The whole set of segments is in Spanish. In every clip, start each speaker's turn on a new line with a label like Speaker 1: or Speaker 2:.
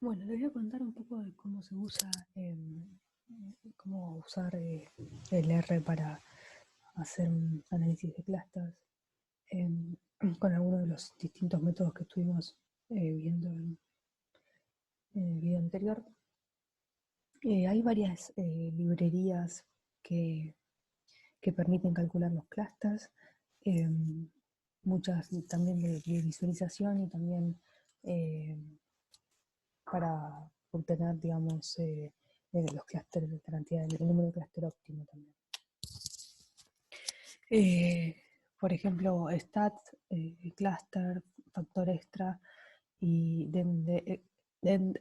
Speaker 1: Bueno, les voy a contar un poco de cómo se usa, cómo usar el R para hacer un análisis de clusters em, con algunos de los distintos métodos que estuvimos viendo en el video anterior. Hay varias librerías que, que permiten calcular los clusters, em, muchas también de visualización y también para obtener, digamos, los clústeres, la cantidad, el número de clúster óptimo también. Eh, por ejemplo, stat, cluster, factor extra y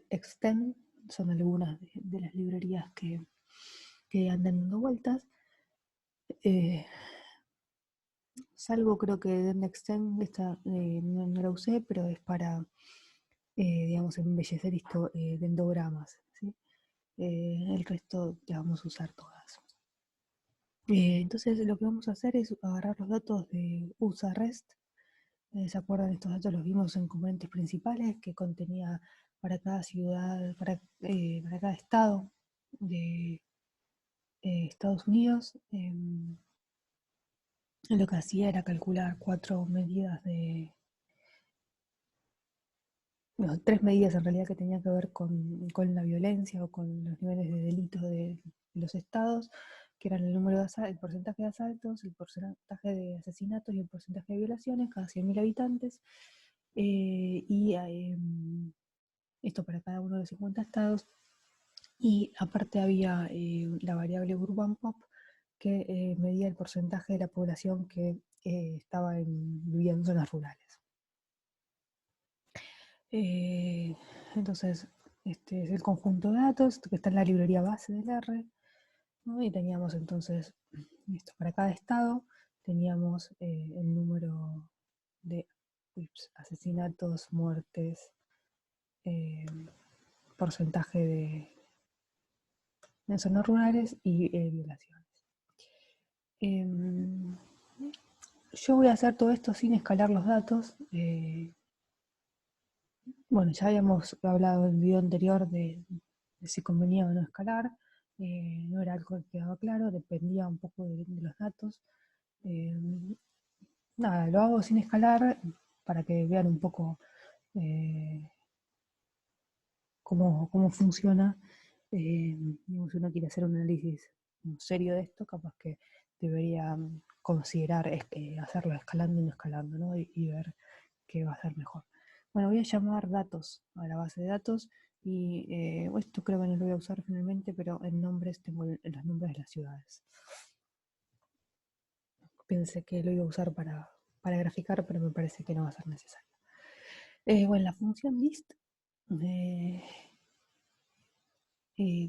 Speaker 1: extend son algunas de las librerías que andan dando vueltas. Salvo creo que extend esta, no la usé, pero es para, digamos, embellecer dendogramas, ¿sí? El resto las vamos a usar todas. Entonces lo que vamos a hacer es agarrar los datos de USA REST. ¿Se acuerdan? Estos datos los vimos en componentes principales que contenía para cada ciudad, para cada estado de Estados Unidos. Lo que hacía era calcular tres medidas en realidad que tenían que ver con la violencia o con los niveles de delitos de los estados, que eran el número el porcentaje de asaltos, el porcentaje de asesinatos y el porcentaje de violaciones cada 100.000 habitantes. Esto para cada uno de los 50 estados. Y aparte había la variable Urban Pop, que medía el porcentaje de la población que vivía en zonas rurales. Entonces, este es el conjunto de datos que está en la librería base del R, ¿no? Y teníamos entonces, esto para cada estado, teníamos el número de asesinatos, muertes, porcentaje de zonas rurales y violaciones. Yo voy a hacer todo esto sin escalar los datos. Bueno, ya habíamos hablado en el video anterior de si convenía o no escalar. No era algo que quedaba claro, dependía un poco de los datos. Nada, lo hago sin escalar para que vean un poco cómo funciona. Si uno quiere hacer un análisis serio de esto, capaz que debería considerar hacerlo escalando y no escalando, ¿no? Y ver qué va a ser mejor. Bueno, voy a llamar datos a la base de datos y esto creo que no lo voy a usar finalmente, pero en nombres tengo los nombres de las ciudades. Pensé que lo iba a usar para graficar, pero me parece que no va a ser necesario. Bueno, la función list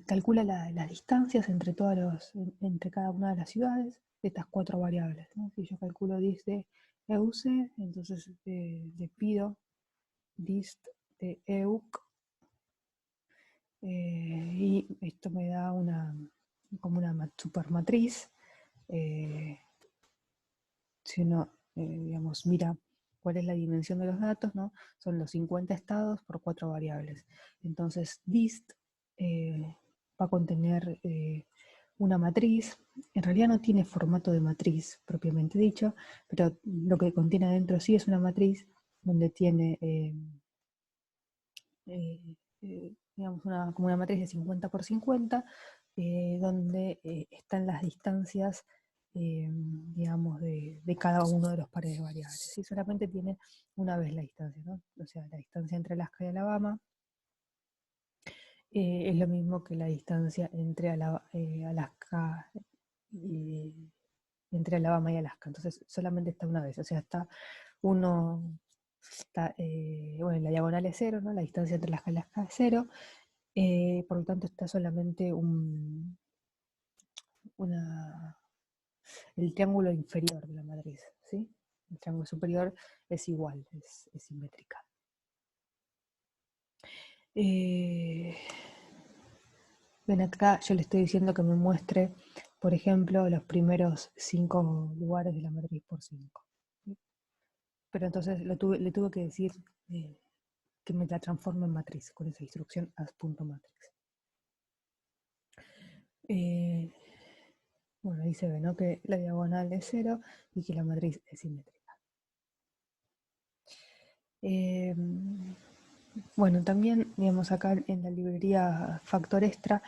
Speaker 1: calcula las distancias entre entre cada una de las ciudades de estas cuatro variables, ¿no? Si yo calculo dist de EUC, entonces le pido dist de EUC, y esto me da como una supermatriz. Si uno, digamos, mira cuál es la dimensión de los datos, ¿no? Son los 50 estados por 4 variables. Entonces, dist va a contener una matriz. En realidad no tiene formato de matriz propiamente dicho, pero lo que contiene adentro sí es una matriz donde tiene, digamos, como una matriz de 50 por 50, donde están las distancias, digamos, de cada uno de los pares de variables. Y solamente tiene una vez la distancia, ¿no? O sea, la distancia entre Alaska y Alabama es lo mismo que la distancia entre Alaska y entre Alabama y Alaska. Entonces solamente está una vez. O sea, bueno, la diagonal es cero, ¿no? La distancia entre Alaska y Alaska es cero. Por lo tanto está solamente el triángulo inferior de la matriz, ¿sí? El triángulo superior es igual, es simétrica. Ven acá, yo le estoy diciendo que me muestre, por ejemplo, los primeros 5 lugares de la matriz por 5. ¿Sí? Pero entonces le tuve que decir que me la transforma en matriz con esa instrucción as.matrix. Bueno, ahí se ve, ¿no?, que la diagonal es 0 y que la matriz es simétrica. Bueno, también, digamos, acá en la librería Factor Extra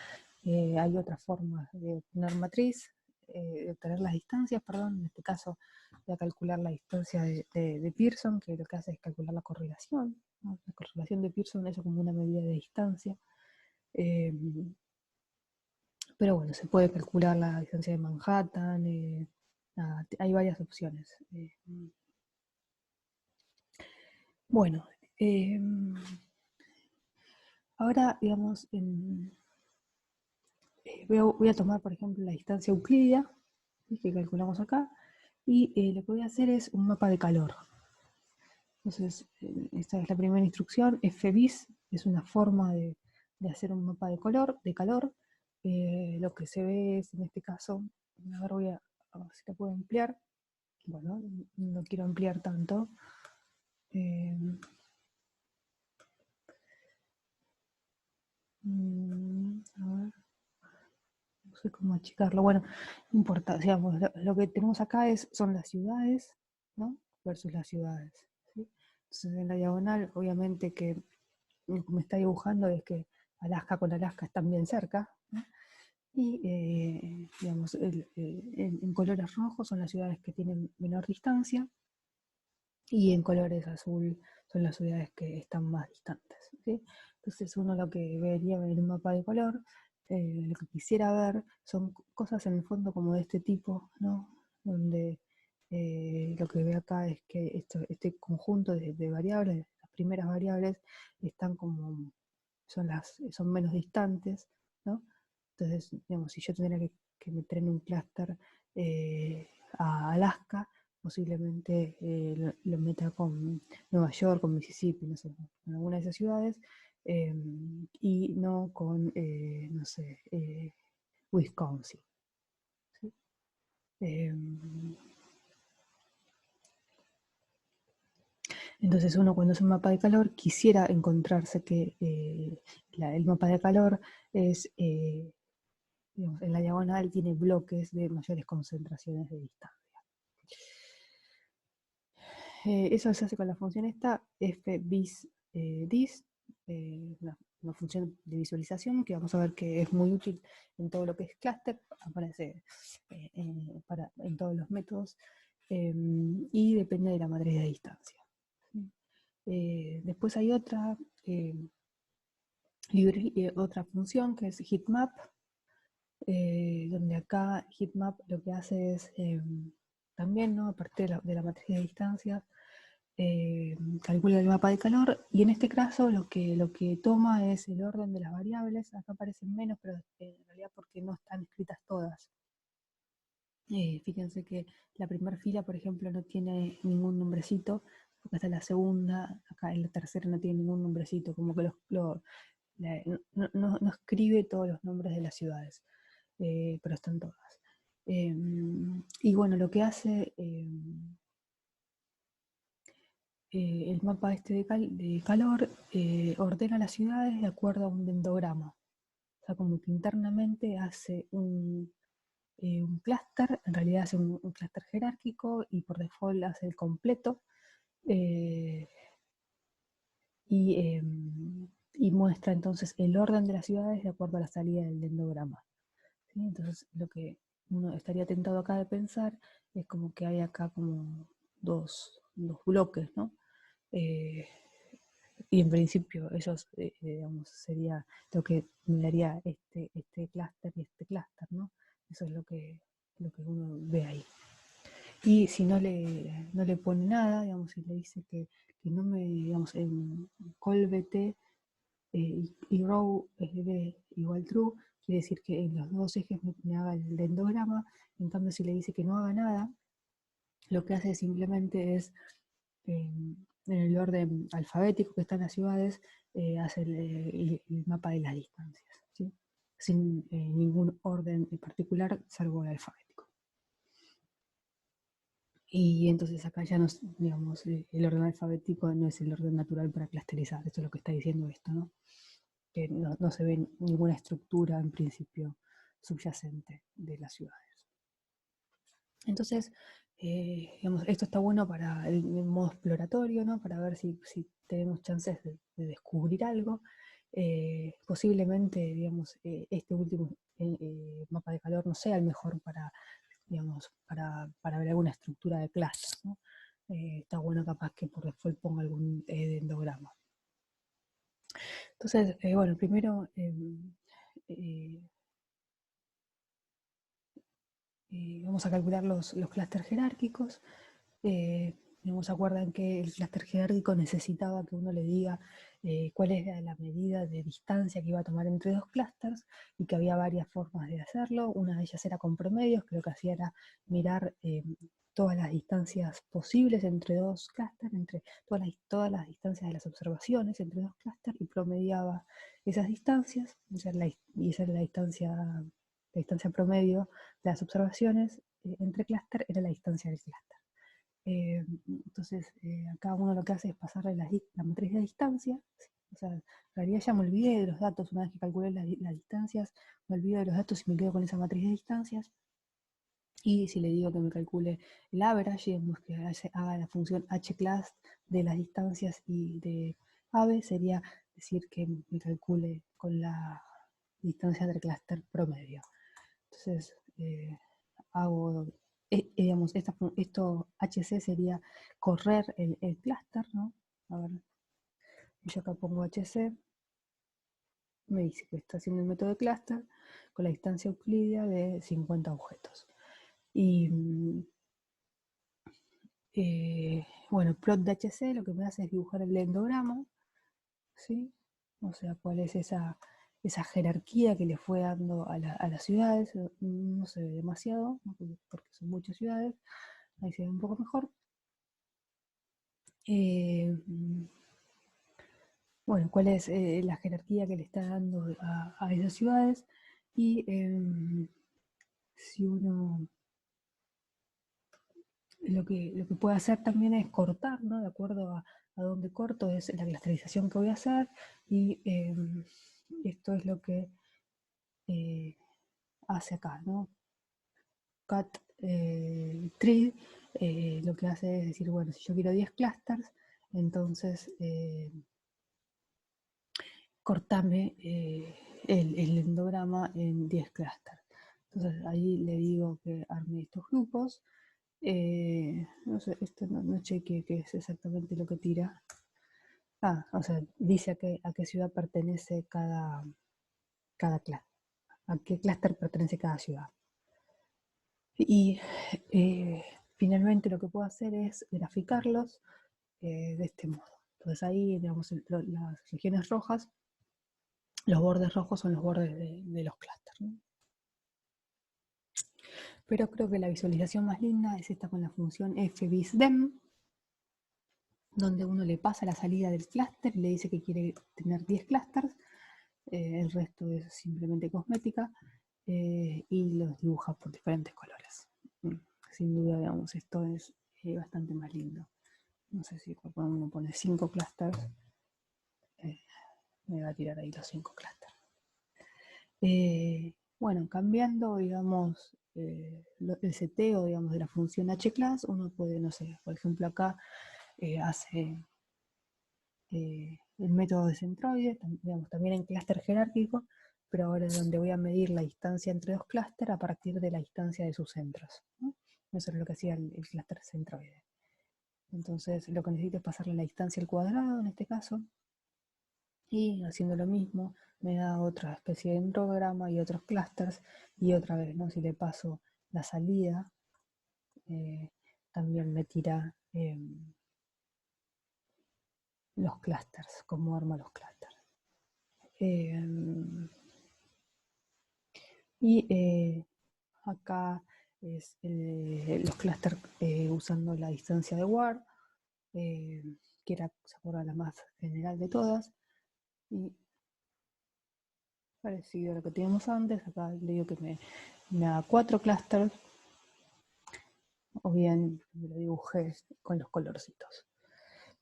Speaker 1: hay otras formas de obtener matriz, de obtener las distancias, perdón. En este caso voy a calcular la distancia de Pearson, que lo que hace es calcular la correlación, ¿no? La correlación de Pearson es como una medida de distancia. Pero bueno, se puede calcular la distancia de Manhattan, hay varias opciones. Bueno, ahora, digamos, voy a tomar, por ejemplo, la distancia euclídea, que calculamos acá, y lo que voy a hacer es un mapa de calor. Entonces, esta es la primera instrucción. FBIS es una forma de hacer un mapa de calor. Lo que se ve es, en este caso, a ver, a ver si lo puedo ampliar. Bueno, no quiero ampliar tanto. A ver, no sé cómo achicarlo. Bueno, no importa, digamos, lo que tenemos acá son las ciudades, ¿no?, versus las ciudades, ¿sí? Entonces, en la diagonal, obviamente que lo que me está dibujando es que Alaska con Alaska están bien cerca, ¿no? Y, digamos, en colores rojos son las ciudades que tienen menor distancia, y en colores azul son las ciudades que están más distantes, ¿sí? Entonces uno lo que vería en un mapa de color, lo que quisiera ver son cosas en el fondo como de este tipo, ¿no?, donde lo que ve acá es que este conjunto de variables, las primeras variables, están como, son menos distantes, ¿no? Entonces, digamos, si yo tuviera que meter en un clúster a Alaska, posiblemente lo meta con Nueva York, con Mississippi, no sé, con alguna de esas ciudades, y no con, no sé, Wisconsin, ¿sí? Entonces uno, cuando hace un mapa de calor, quisiera encontrarse que el mapa de calor es, digamos, en la diagonal tiene bloques de mayores concentraciones de distancia. Eso se hace con la función esta, fbis dis, una función de visualización que vamos a ver que es muy útil en todo lo que es clúster, aparece en todos los métodos, y depende de la matriz de distancia. Después hay otra función que es heatmap, donde acá heatmap lo que hace es también, ¿no?, a partir de la matriz de distancias, calcula el mapa de calor, y en este caso lo que toma es el orden de las variables. Acá aparecen menos, pero en realidad porque no están escritas todas. Fíjense que la primera fila, por ejemplo, no tiene ningún nombrecito, acá está la segunda, acá en la tercera no tiene ningún nombrecito, como que no escribe todos los nombres de las ciudades, pero están todas. Y bueno, lo que hace el mapa este de calor, ordena las ciudades de acuerdo a un dendrograma. O sea, como que internamente hace un clúster, en realidad hace un clúster jerárquico, y por default hace el completo, y muestra entonces el orden de las ciudades de acuerdo a la salida del dendrograma, ¿sí? Entonces lo que uno estaría tentado acá de pensar es como que hay acá como dos bloques, ¿no? Y en principio eso digamos, sería lo que me daría este clúster y este clúster, ¿no? Eso es lo que uno ve ahí. Y si no le pone nada, digamos, si le dice que no me, digamos, en colbt y row b igual true, quiere decir que en los dos ejes me haga el dendrograma. En cambio, si le dice que no haga nada, lo que hace simplemente es, en el orden alfabético que están las ciudades, hace el mapa de las distancias, ¿sí?, sin ningún orden en particular, salvo el alfabético. Y entonces acá ya no, digamos, el orden alfabético no es el orden natural para clusterizar. Esto es lo que está diciendo esto, ¿no? Que no se ve ninguna estructura en principio subyacente de las ciudades. Entonces, digamos, esto está bueno para el modo exploratorio, ¿no? Para ver si tenemos chances de descubrir algo. Posiblemente, digamos, este último mapa de calor no sea el mejor para, digamos, para ver alguna estructura de clases, ¿no? Está bueno capaz que por default ponga algún dendrograma. Entonces, bueno, primero eh, vamos a calcular los clústeres jerárquicos. Se acuerdan que el clúster jerárquico necesitaba que uno le diga cuál era la medida de distancia que iba a tomar entre dos clústeres y que había varias formas de hacerlo. Una de ellas era con promedios, que lo que hacía era mirar todas las distancias posibles entre dos clústeres, entre todas las distancias de las observaciones entre dos clústeres y promediaba esas distancias. Y esa era la distancia promedio de las observaciones entre clúster era la distancia del clúster. Entonces, acá uno lo que hace es pasarle la matriz de distancia. ¿Sí? O sea, en realidad ya me olvidé de los datos. Una vez que calculé las distancias, me olvido de los datos y me quedo con esa matriz de distancias. Y si le digo que me calcule el average, digamos que haga la función hclass de las distancias y de ave, sería decir que me calcule con la distancia entre clúster promedio. Entonces, hago, digamos, esto HC sería correr el clúster, ¿no? A ver, yo acá pongo HC, me dice que está haciendo el método de clúster con la distancia euclídea de 50 objetos. Y bueno, plot de HC lo que me hace es dibujar el endograma, ¿sí? O sea, cuál es esa jerarquía que le fue dando a las ciudades. No se ve demasiado, ¿no? Porque son muchas ciudades, ahí se ve un poco mejor. Bueno, cuál es la jerarquía que le está dando a esas ciudades y si uno lo que puede hacer también es cortar, ¿no? De acuerdo a dónde corto es la clusterización que voy a hacer y esto es lo que hace acá, ¿no? Cut tree lo que hace es decir, bueno, si yo quiero 10 clusters, entonces cortame el endograma en 10 clusters. Entonces ahí le digo que arme estos grupos. No sé, esto no chequeé qué es exactamente lo que tira. O sea, dice a qué ciudad pertenece cada cluster, a qué clúster pertenece cada ciudad. Y finalmente lo que puedo hacer es graficarlos de este modo. Entonces ahí, digamos, las regiones rojas, los bordes rojos son los bordes de los clústeres, ¿no? Pero creo que la visualización más linda es esta con la función fbisdem, donde uno le pasa la salida del clúster y le dice que quiere tener 10 clústeres, el resto es simplemente cosmética, y los dibuja por diferentes colores. Sin duda, digamos, esto es bastante más lindo. No sé si cuando uno pone 5 clústeres, me va a tirar ahí los 5 clústeres. Bueno, cambiando, digamos, el seteo, digamos, de la función hclass, uno puede, no sé, por ejemplo acá hace el método de centroide, digamos, también en clúster jerárquico, pero ahora es donde voy a medir la distancia entre dos clústeres a partir de la distancia de sus centros, ¿no? Eso es lo que hacía el clúster centroide. Entonces lo que necesito es pasarle la distancia al cuadrado en este caso, y haciendo lo mismo me da otra especie de endograma y otros clústeres, y otra vez, ¿no? Si le paso la salida, también me tira los clústeres, cómo arma los clústeres. Y acá es los clústeres usando la distancia de Ward, que era, se acuerda, la más general de todas. Y parecido a lo que teníamos antes, acá le digo que me da 4 clústeres o bien lo dibujé con los colorcitos.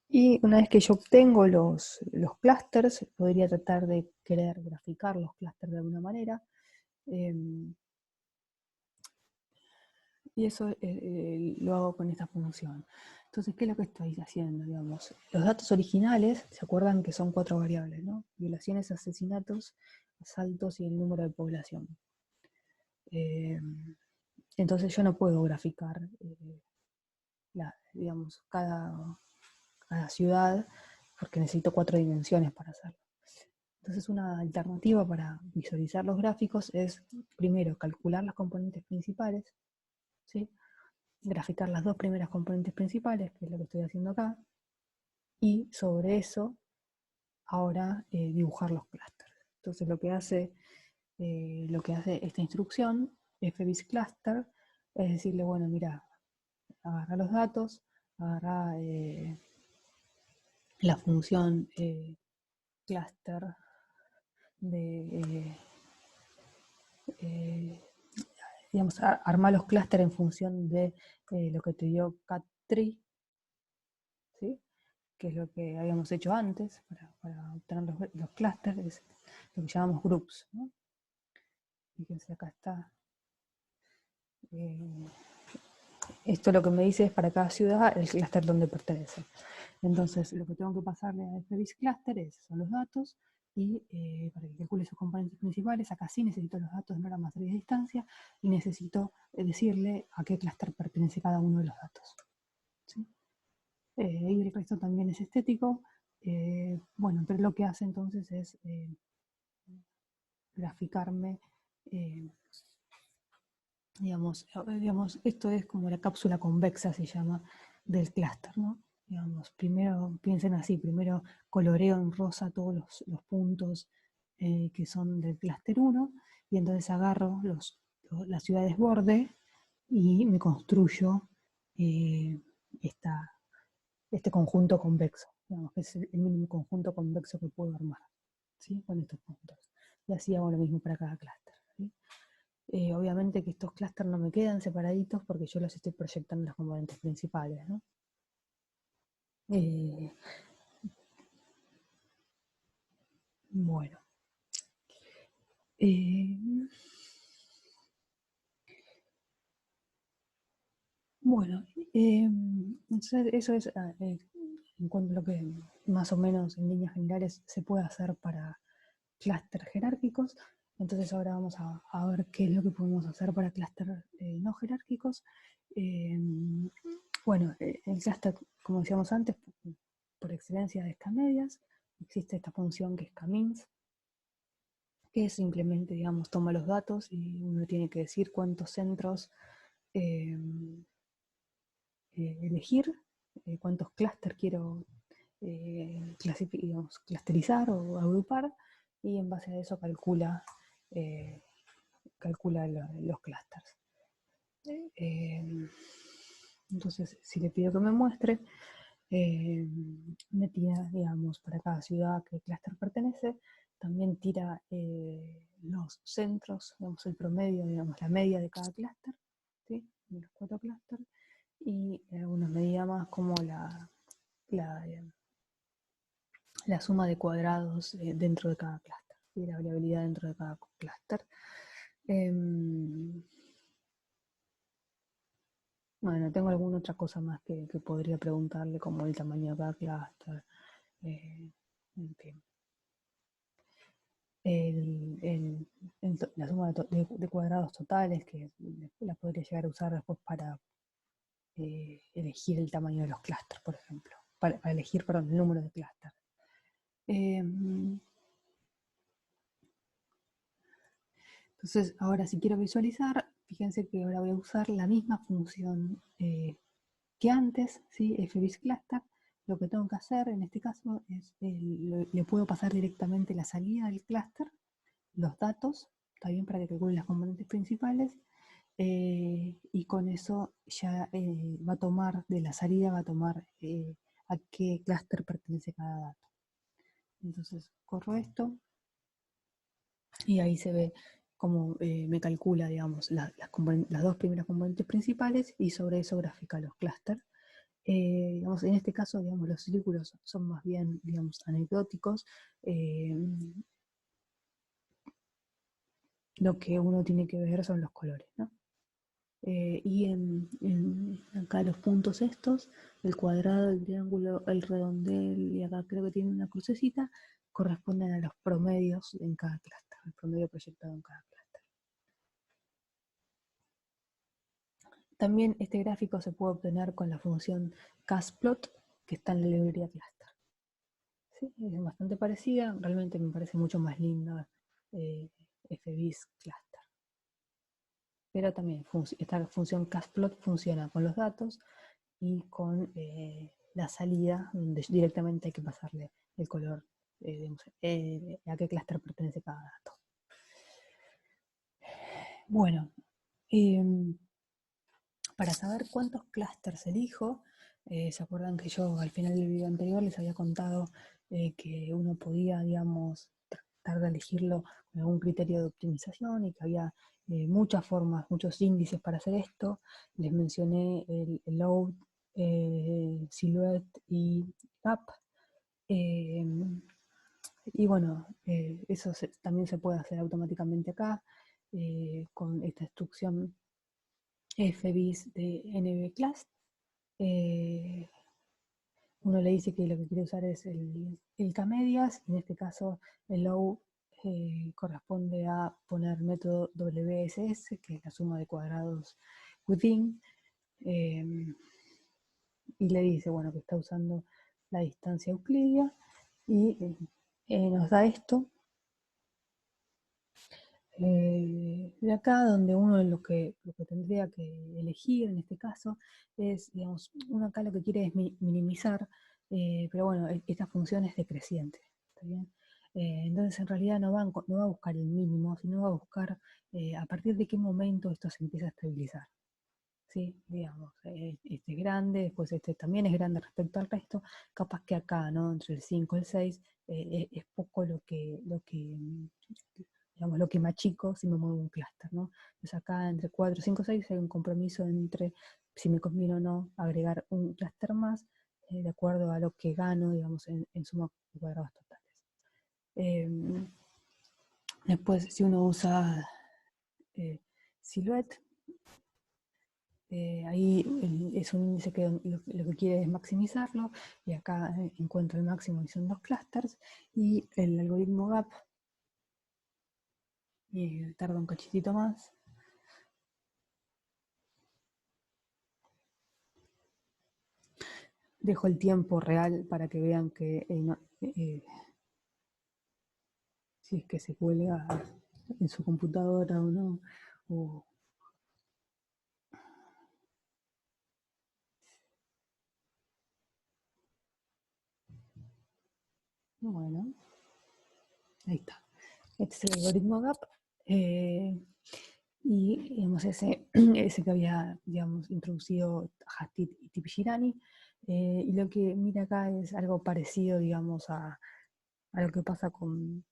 Speaker 1: Y una vez que yo obtengo los clústeres, podría tratar de querer graficar los clústeres de alguna manera. Y eso lo hago con esta función. Entonces, ¿qué es lo que estoy haciendo? Digamos, los datos originales, ¿se acuerdan que son 4 variables, ¿no? Violaciones, asesinatos, asaltos y el número de población. Entonces yo no puedo graficar digamos, cada ciudad, porque necesito 4 dimensiones para hacerlo. Entonces una alternativa para visualizar los gráficos es, primero, calcular las componentes principales, ¿sí? Graficar las 2 primeras componentes principales, que es lo que estoy haciendo acá, y sobre eso, ahora dibujar los clústeres. Entonces lo que hace esta instrucción, fbis cluster, es decirle, bueno, mira, agarra los datos, agarra la función cluster de, digamos, armar los clústeres en función de lo que te dio cat-tree, ¿sí? Que es lo que habíamos hecho antes para obtener los clústeres, es lo que llamamos groups, ¿no? Fíjense, acá está. Esto lo que me dice es para cada ciudad el clúster donde pertenece. Entonces, lo que tengo que pasarle a fbis cluster son los datos, y para que calcule sus componentes principales, acá sí necesito los datos de norma, matriz de distancia, y necesito decirle a qué clúster pertenece cada uno de los datos, ¿sí? Y el resto también es estético. Bueno, pero lo que hace entonces es graficarme, digamos, esto es como la cápsula convexa, se llama, del clúster, ¿no? Digamos, primero, piensen así, primero coloreo en rosa todos los puntos que son del clúster 1, y entonces agarro las ciudades borde y me construyo eh, este conjunto convexo, digamos, que es el mínimo conjunto convexo que puedo armar, ¿sí? Con estos puntos. Y así hago lo mismo para cada clúster, ¿sí? Obviamente que estos clústeres no me quedan separaditos porque yo los estoy proyectando en las componentes principales, ¿no? Bueno. Bueno, entonces eso es en cuanto a lo que más o menos en líneas generales se puede hacer para clústeres jerárquicos. Entonces ahora vamos a ver qué es lo que podemos hacer para clústeres no jerárquicos. Bueno, el clúster, como decíamos antes, por excelencia de escamedias, existe esta función que es camins, que simplemente, digamos, toma los datos y uno tiene que decir cuántos centros eh, elegir, cuántos clústeres quiero digamos, clusterizar o agrupar, y en base a eso calcula los clústeres. Entonces, si le pido que me muestre, me tira, digamos, para cada ciudad a qué clúster pertenece. También tira los centros, digamos, el promedio, digamos, la media de cada clúster, ¿sí? De los 4 clústeres, y una medida más como la, la suma de cuadrados dentro de cada clúster, y la variabilidad dentro de cada clúster. Bueno, tengo alguna otra cosa más que podría preguntarle, como el tamaño de cada clúster, en fin. La suma de cuadrados totales, que la podría llegar a usar después para elegir el tamaño de los clústeres, por ejemplo. Para elegir, perdón, el número de clústeres. Entonces, ahora si quiero visualizar, fíjense que ahora voy a usar la misma función que antes, ¿sí? fbis cluster. Lo que tengo que hacer en este caso es, le puedo pasar directamente la salida del clúster, los datos, está bien, para que calcule las componentes principales, y con eso ya va a tomar, de la salida va a tomar a qué clúster pertenece cada dato. Entonces corro esto, y ahí se ve cómo me calcula, digamos, las dos primeras componentes principales y sobre eso grafica los clústeres. Digamos, en este caso, digamos, los círculos son más bien, digamos, anecdóticos. Lo que uno tiene que ver son los colores, ¿no? Y acá los puntos estos, el cuadrado, el triángulo, el redondel, y acá creo que tiene una crucecita, corresponden a los promedios en cada clúster, el promedio proyectado en cada clúster. También este gráfico se puede obtener con la función castplot, que está en la librería cluster. ¿Sí? Es bastante parecida, realmente me parece mucho más linda FBIS cluster. Pero también esta función castplot funciona con los datos y con la salida, donde directamente hay que pasarle el color, a qué clúster pertenece cada dato. Bueno, para saber cuántos clústeres elijo, ¿se acuerdan que yo al final del video anterior les había contado que uno podía, digamos, tratar de elegirlo con algún criterio de optimización y que había muchas formas, muchos índices para hacer esto? Les mencioné el load, silhouette y gap. Y bueno, eso también se puede hacer automáticamente acá con esta instrucción FBIS de NBClust. Uno le dice que lo que quiere usar es el K-medias, en este caso el low corresponde a poner método WSS, que es la suma de cuadrados within, y le dice, bueno, que está usando la distancia euclidia, y nos da esto. De acá, donde uno lo que tendría que elegir en este caso es, digamos, uno acá lo que quiere es minimizar, pero bueno, esta función es decreciente, ¿está bien? Entonces en realidad no va a buscar el mínimo, sino va a buscar a partir de qué momento esto se empieza a estabilizar. ¿Sí? Digamos, este es grande, después este también es grande respecto al resto, capaz que acá, ¿no? Entre el 5 y el 6 es poco digamos, lo que machico si me muevo un clúster, ¿no? Entonces acá entre 4, 5, 6 hay un compromiso entre si me conviene o no agregar un clúster más de acuerdo a lo que gano, digamos, en suma de cuadrados totales. Después, si uno usa Silhouette, ahí es un índice que lo que quiere es maximizarlo, y acá encuentro el máximo y son 2 clústeres, y el algoritmo GAP tarda un cachitito más. Dejo el tiempo real para que vean que si es que se cuelga en su computadora o no. Bueno, ahí está. Este es el algoritmo GAP. Y digamos, ese que había, digamos, introducido Hastit y Tipshirani. Y lo que mira acá es algo parecido, digamos, a lo que pasa con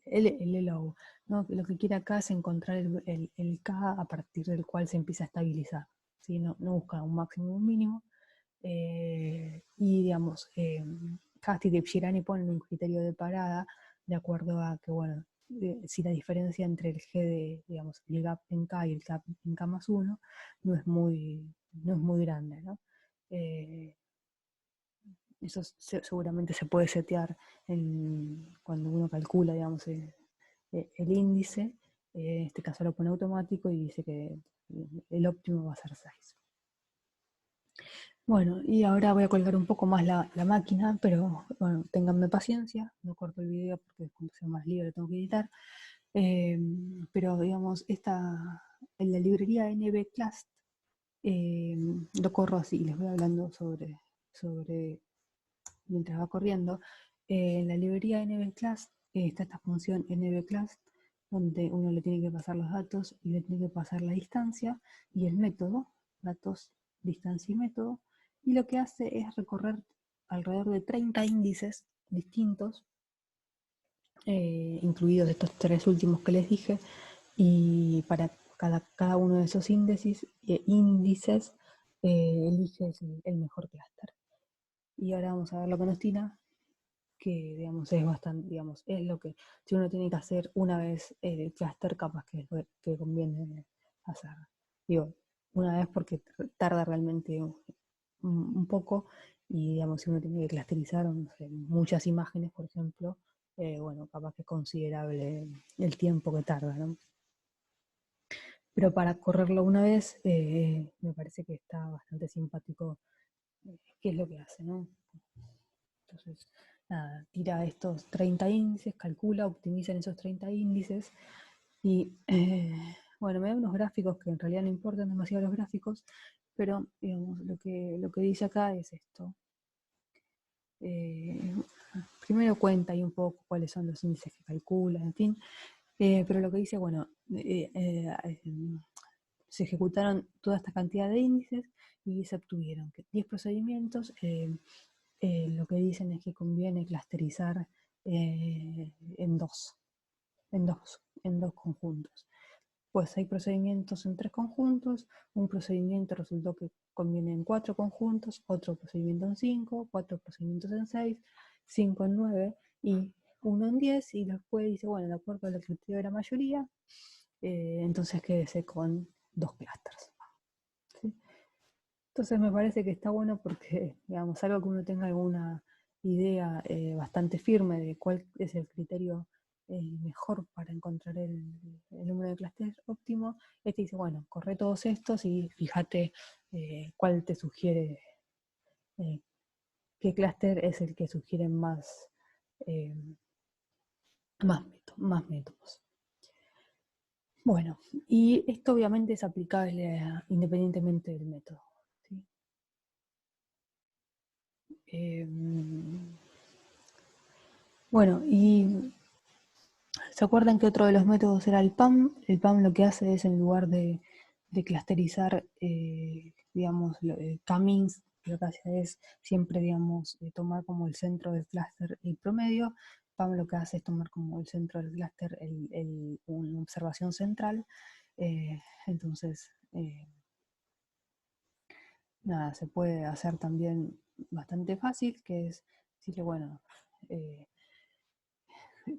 Speaker 1: el LO, ¿no? Lo que quiere acá es encontrar el K a partir del cual se empieza a estabilizar, ¿sí? No busca un máximo o un mínimo. Y digamos, Hastit y Tipshirani ponen un criterio de parada de acuerdo a que, bueno, si la diferencia entre el G de, digamos, el gap en K y el gap en K más 1 no es muy grande, ¿no? Eso seguramente se puede setear cuando uno calcula, digamos, el índice. En este caso lo pone automático y dice que el óptimo va a ser 6. Bueno, y ahora voy a colgar un poco más la máquina, pero bueno, ténganme paciencia, no corto el video porque después sea más libre, tengo que editar. Pero digamos, en la librería NBClust lo corro así, les voy hablando sobre mientras va corriendo. En la librería NBClust está esta función NBClust, donde uno le tiene que pasar los datos y le tiene que pasar la distancia y el método, datos, distancia y método, y lo que hace es recorrer alrededor de 30 índices distintos, incluidos estos 3 últimos que les dije, y para cada uno de esos índices eliges el mejor clúster. Y ahora vamos a ver lo que nos tira, que digamos es bastante, digamos, es lo que si uno tiene que hacer una vez el clúster, capaz que es lo que conviene hacer. Digo, una vez porque tarda realmente un poco, y digamos, si uno tiene que clusterizar no sé, muchas imágenes, por ejemplo, bueno, capaz que es considerable el tiempo que tarda, ¿no? Pero para correrlo una vez, me parece que está bastante simpático qué es lo que hace, ¿no? Entonces, nada, tira estos 30 índices, calcula, optimiza en esos 30 índices y, bueno, me da unos gráficos que en realidad no importan demasiado los gráficos, pero digamos, lo que dice acá es esto. Primero cuenta ahí un poco cuáles son los índices que calcula, en fin, pero lo que dice, bueno, se ejecutaron toda esta cantidad de índices y se obtuvieron 10 procedimientos. Lo que dicen es que conviene clusterizar en dos conjuntos. Pues hay procedimientos en 3 conjuntos, un procedimiento resultó que conviene en 4 conjuntos, otro procedimiento en 5, 4 procedimientos en 6, 5 en 9 y 1 en 10, y después dice, bueno, de acuerdo al criterio de la mayoría, entonces quédese con 2 clústeres. ¿Sí? Entonces me parece que está bueno porque, digamos, algo que uno tenga alguna idea bastante firme de cuál es el criterio mejor para encontrar el número de clústeres óptimo, este dice, bueno, corre todos estos y fíjate cuál te sugiere, eh, qué clúster es el que sugiere eh, más métodos. Bueno, y esto obviamente es aplicable independientemente del método. ¿Sí? Bueno, y ¿se acuerdan que otro de los métodos era el PAM? El PAM lo que hace es, en lugar de clusterizar, digamos, k-means, lo que hace es siempre, digamos, tomar como el centro del clúster el promedio. PAM lo que hace es tomar como el centro del clúster una observación central. Entonces, nada, se puede hacer también bastante fácil, que es decirle, bueno,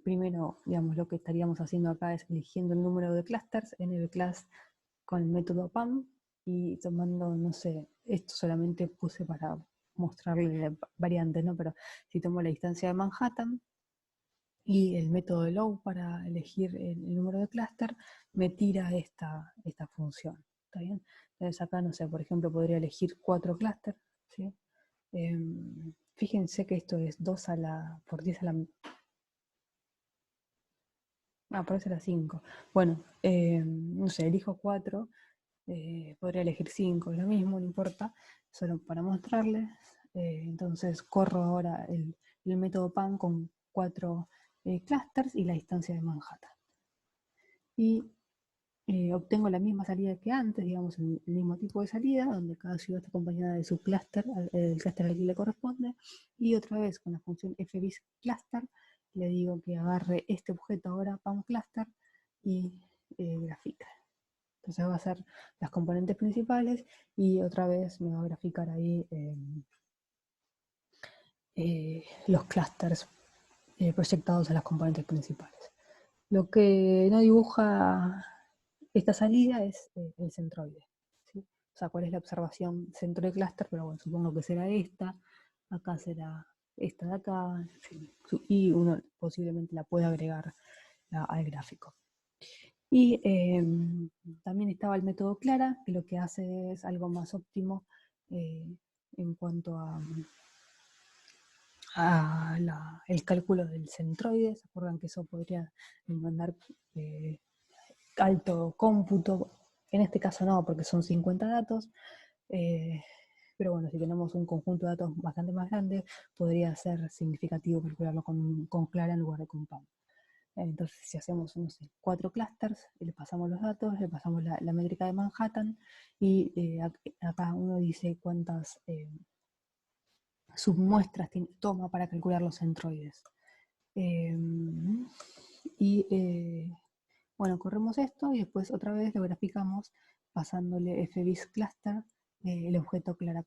Speaker 1: primero, digamos, lo que estaríamos haciendo acá es eligiendo el número de clusters, nbclust, con el método PAM, y tomando, no sé, esto solamente puse para mostrarle variantes, ¿no? Pero si tomo la distancia de Manhattan y el método de Low para elegir el número de clúster, me tira esta función. ¿Está bien? Entonces acá, no sé, por ejemplo, podría elegir 4 clústeres, ¿sí? Fíjense que esto es 2 por 10 a la... Ah, por eso era 5. Bueno, no sé, elijo 4, podría elegir 5, lo mismo, no importa, solo para mostrarles. Entonces corro ahora el método PAN con 4 clusters y la distancia de Manhattan. Y obtengo la misma salida que antes, digamos, el mismo tipo de salida, donde cada ciudad está acompañada de su clúster, el clúster al que le corresponde, y otra vez con la función fbis cluster, le digo que agarre este objeto ahora, PAM cluster, y grafica. Entonces va a ser las componentes principales y otra vez me va a graficar ahí los clusters proyectados a las componentes principales. Lo que no dibuja esta salida es el centroide. ¿Sí? O sea, cuál es la observación centro de clúster, pero bueno, supongo que será esta, acá será esta de acá, en fin, y uno posiblemente la puede agregar al gráfico. Y también estaba el método Clara, que lo que hace es algo más óptimo en cuanto a el cálculo del centroide. ¿Se acuerdan que eso podría demandar alto cómputo? En este caso no, porque son 50 datos. Pero bueno, si tenemos un conjunto de datos bastante más grande, podría ser significativo calcularlo con Clara en lugar de con PAM. Entonces, si hacemos, no sé, 4 clusters, le pasamos los datos, le pasamos la métrica de Manhattan, y acá uno dice cuántas submuestras toma para calcular los centroides. Y Bueno, corremos esto y después otra vez lo graficamos pasándole fbis cluster el objeto clara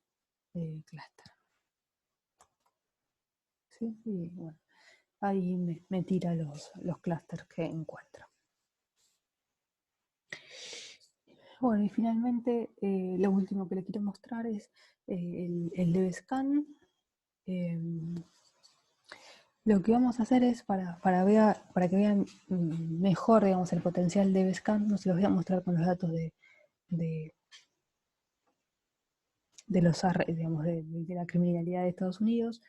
Speaker 1: cluster. ¿Sí? Y bueno, ahí me tira los clusters que encuentro. Bueno, y finalmente lo último que le quiero mostrar es el DBScan. Lo que vamos a hacer es, para que vean mejor, digamos, el potencial de DBScan, no se los voy a mostrar con los datos de, digamos, de la criminalidad de Estados Unidos,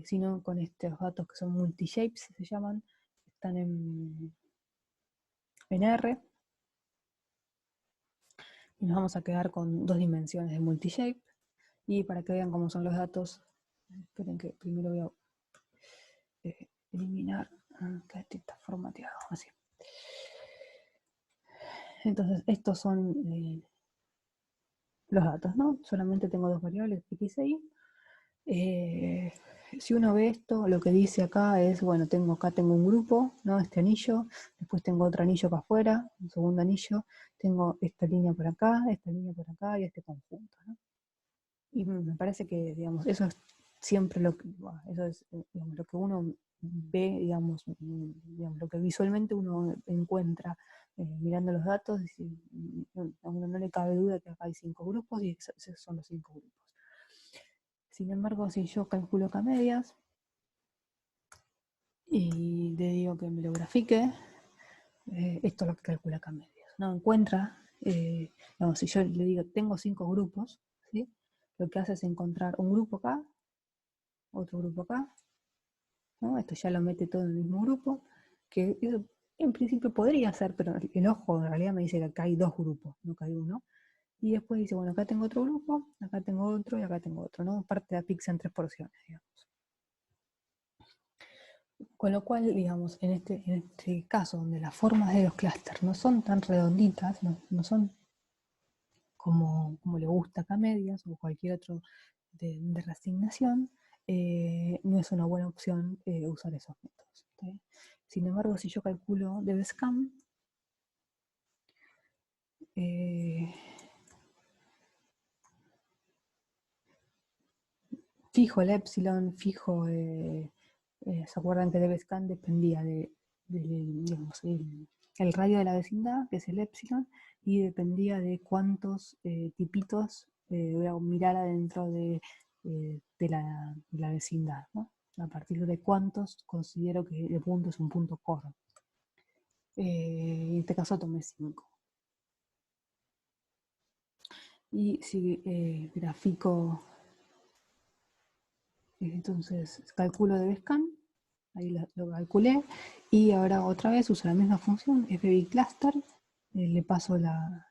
Speaker 1: sino con estos datos que son multi-shapes, se llaman, están en R, y nos vamos a quedar con 2 dimensiones de multi-shape, y para que vean cómo son los datos, esperen que primero voy a eliminar, que este está formateado, así. Entonces, estos son los datos, ¿no? Solamente tengo 2 variables, x e y. Si uno ve esto, lo que dice acá es, bueno, acá tengo un grupo, ¿no? Este anillo, después tengo otro anillo para afuera, un segundo anillo, tengo esta línea por acá, esta línea por acá y este conjunto, ¿no? Y me parece que, digamos, eso es siempre eso es, digamos, lo que uno ve, digamos, lo que visualmente uno encuentra mirando los datos, y a uno no le cabe duda que acá hay 5 grupos y esos son los 5 grupos. Sin embargo, si yo calculo acá medias y le digo que me lo grafique, esto es lo que calcula acá medias. No encuentra, digamos, si yo le digo tengo 5 grupos, ¿sí? Lo que hace es encontrar un grupo acá, otro grupo acá, ¿no? Esto ya lo mete todo en el mismo grupo, que eso en principio podría ser, pero el ojo en realidad me dice que acá hay 2 grupos, no que hay uno. Y después dice, bueno, acá tengo otro grupo, acá tengo otro y acá tengo otro, ¿no? Parte de la pizza en 3 porciones, digamos. Con lo cual, digamos, en este caso, donde las formas de los clústeres no son tan redonditas, no son como le gusta acá medias o cualquier otro de reasignación, no es una buena opción usar esos métodos. ¿Sí? Sin embargo, si yo calculo DBSCAN, fijo el epsilon, fijo, ¿se acuerdan que DBSCAN dependía digamos, el radio de la vecindad, que es el epsilon, y dependía de cuántos tipitos voy a mirar adentro de la vecindad, ¿no? A partir de cuántos considero que el punto es un punto core. En este caso tomé 5. Y si grafico, entonces calculo DBSCAN, ahí lo calculé, y ahora otra vez uso la misma función, fbcluster, le paso la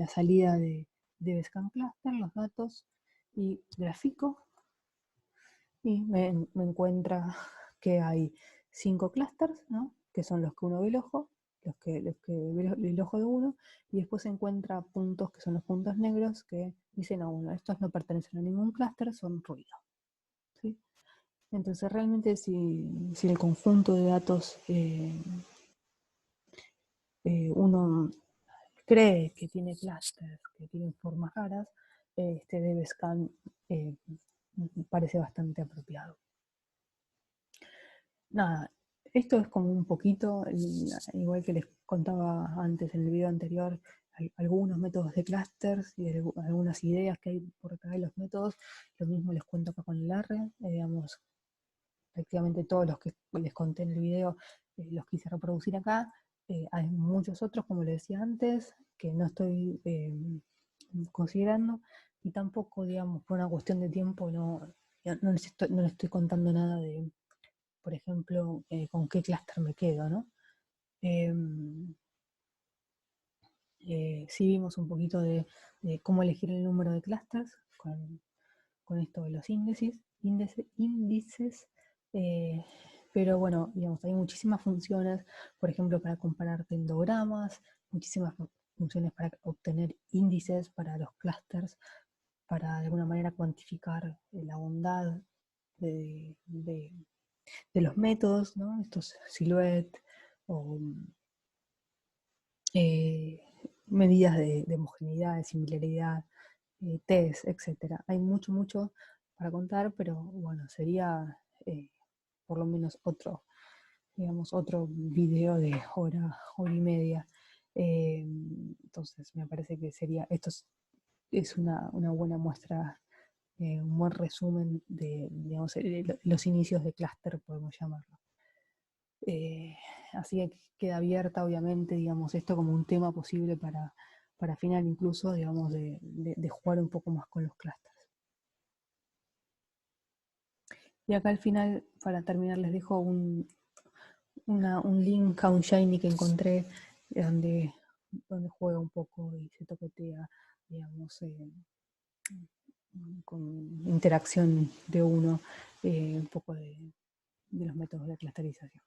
Speaker 1: salida de DBSCAN cluster, los datos, y grafico, y me encuentra que hay 5 clusters, ¿no? Que son los que uno ve el ojo, los que ve el ojo de uno, y después se encuentra puntos que son los puntos negros que dicen a uno, estos no pertenecen a ningún clúster, son ruido. ¿Sí? Entonces realmente si el conjunto de datos uno cree que tiene clusters, que tienen formas raras, este DBSCAN parece bastante apropiado. Nada, esto es como un poquito, igual que les contaba antes en el video anterior, algunos métodos de clusters y algunas ideas que hay por acá de los métodos. Lo mismo les cuento acá con el R, digamos, prácticamente todos los que les conté en el video los quise reproducir acá. Hay muchos otros, como les decía antes, que no estoy considerando, y tampoco, digamos, por una cuestión de tiempo, no les estoy contando nada de, por ejemplo, con qué clúster me quedo, ¿no? Sí vimos un poquito de cómo elegir el número de clústeres con esto de los índices, pero bueno, digamos, hay muchísimas funciones, por ejemplo, para comparar tendogramas, muchísimas funciones para obtener índices para los clústeres, para de alguna manera cuantificar la bondad de los métodos, ¿no? Estos silhouette o eh, medidas de homogeneidad, de similaridad, test, etcétera. Hay mucho, mucho para contar, pero bueno, sería por lo menos otro, digamos, otro video de hora y media. Entonces, me parece que sería, es una buena muestra, un buen resumen de, digamos, los inicios de clúster, podemos llamarlo. Eh, Así que queda abierta, obviamente, digamos, esto como un tema posible para final incluso, digamos, de jugar un poco más con los clústeres. Y acá al final, para terminar, les dejo un link a un Shiny que encontré donde juega un poco y se toquetea, digamos, con interacción de uno, un poco de los métodos de clusterización.